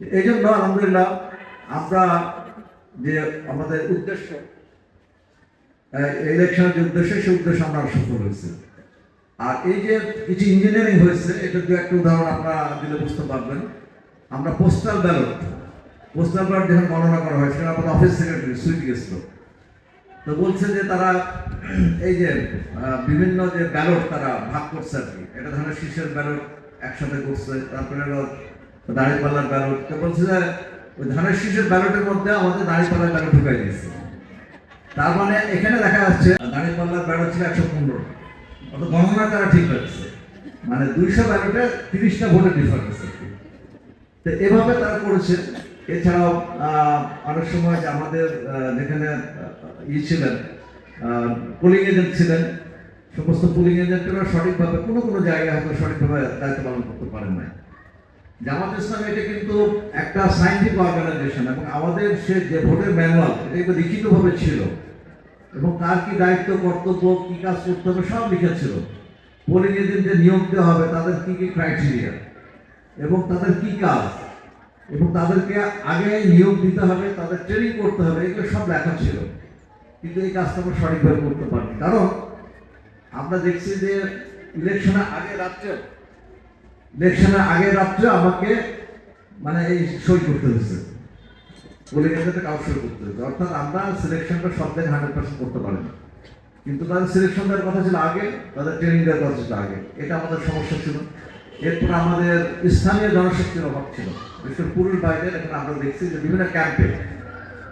এই জন্য আলহামদুলিল্লাহ আমরা যে আমাদের উদ্দেশ্য ইলেকশনের যে উদ্দেশ্য সেই উদ্দেশ্য আমরা সফল হয়েছে। আর এই যে কিছু ইঞ্জিনিয়ারিং হয়েছে এটা দু একটা উদাহরণ আপনারা দিলে বুঝতে পারবেন। আমরা পোস্টাল ব্যালট যখন গণনা করা হয় সেটা আমাদের অফিস সেক্রেটারি সুইট গেছিল, তো বলছে যে তারা এই যে বিভিন্ন যে ব্যালট তারা ভাগ করছে আর কি, এটা ধরনের শীর্ষের ব্যালট একসাথে করছে, তারপরে দাঁড়িপাল্লার ব্যালট, তো বলছে যে ওই ধানের শীষের ব্যালটের মধ্যে আমাদের দাঁড়িপাল্লার ব্যালট ঢুকাই দিয়েছে। তার মানে এখানে দেখা যাচ্ছে দাঁড়িপাল্লার ব্যালট ছিল 115, অত গণনা তারা ঠিক হচ্ছে, মানে 200 ব্যালটে 30টা ভোটের ডিফারেন্স আর কি। তো এভাবে তারা করেছে। এছাড়াও অনেক সময় যে আমাদের যেখানে ছিলেন পোলিং এজেন্ট ছিলেন, সমস্ত পোলিং এজেন্টরা সঠিকভাবে কোনো জায়গায় হয়তো সঠিকভাবে দায়িত্ব পালন করতে পারেন নাই। জামাত ইসলাম এটা কিন্তু একটা সায়েন্টিফিক অর্গানাইজেশন এবং আমাদের সে যে ভোটের ম্যানুয়াল এটা কিন্তু লিখিতভাবে ছিল এবং কার কি দায়িত্ব কর্তব্য কি কাজ করতে হবে সব লিখা ছিল। পোলিং এজেন্টদের নিয়োগ দেওয়া হবে, তাদের কি কি ক্রাইটেরিয়া এবং তাদের কি কাজ এবং তাদেরকে আগে নিয়োগ দিতে হবে, তাদের ট্রেনিং করতে হবে, এগুলো সব লেখা ছিল। কিন্তু এই কাজটা আমরা সঠিকভাবে করতে পারিনি, কারণ আমরা দেখছি যে ইলেকশনের আগের রাত্রে আমাকে মানে এই সই করতে হয়েছে, পোলিং এজেন্টে কাউ সই করতে হয়েছে, অর্থাৎ আমরা সিলেকশনটা সব জায়গায় 100% করতে পারিনি। কিন্তু তাদের সিলেকশন দেওয়ার কথা ছিল আগে, তাদের ট্রেনিং দেওয়ার কথা ছিল আগে, এটা আমাদের সমস্যা ছিল। এরপর আমাদের স্থানীয় জনশক্তির অভাব ছিল, বিশেষ করে পুরুষ বাইরের। এখন আমরা দেখছি যে বিভিন্ন ক্যাম্পে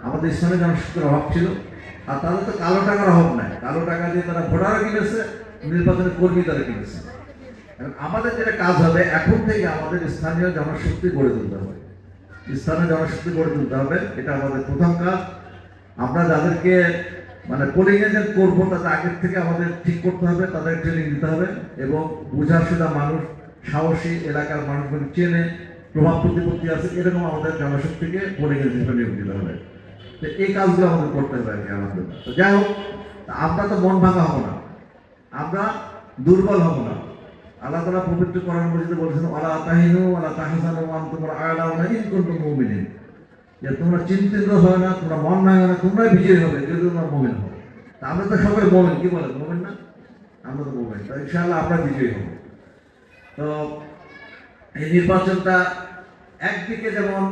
আমাদের স্থানীয় জনশক্তির অভাব ছিল। আর তাদের তো কালো টাকার অভাব নাই, কালো টাকা দিয়ে তারা ভোটারও কিনেছে, নির্বাচনের কর্মী তারা কিনেছে। এখন আমাদের যেটা কাজ হবে এখন থেকে আমাদের স্থানীয় জনশক্তি গড়ে তুলতে হবে, এটা আমাদের প্রথম কাজ। আমরা যাদেরকে মানে পোলিং এজেন্ট করবো তাদের আগের থেকে আমাদের ঠিক করতে হবে, তাদের ট্রেনিং দিতে হবে এবং বোঝাশোনা মানুষ, সাহসী এলাকার মানুষগুলো চেনে, প্রভাব প্রতিপত্তি আছে এরকম আমাদের জনশক্তিকে পোলিং এজেন্টে নিয়োগ দিতে হবে। তো এই কাজগুলো আমাদের করতে হবে আর কি আমাদের। তো যাই হোক, আমরা তো মন ভাঙা হবো না, আমরা দুর্বল হব না। আল্লাহ তাআলা পবিত্র কোরআন মজিদে বলেছেন ওয়ালা তাহিনু ওয়ালা তাহজানু ওয়া আনতুম আ'লাউনা ইন কুনতুম মুমিনিন, যে তোমরা চিন্তিত হয় না, তোমরা মন ভাঙা না, তোমরাই বিজয়ী হবে যদি তোমরা মুমিন হও। তা আমরা তো সবাই মুমিন, কি বলেন মুমিন না? আমরা তো মুমিন, তো ইনশাআল্লাহ আমরা বিজয়ী হব। তো এই নির্বাচনটা একদিকে যেমন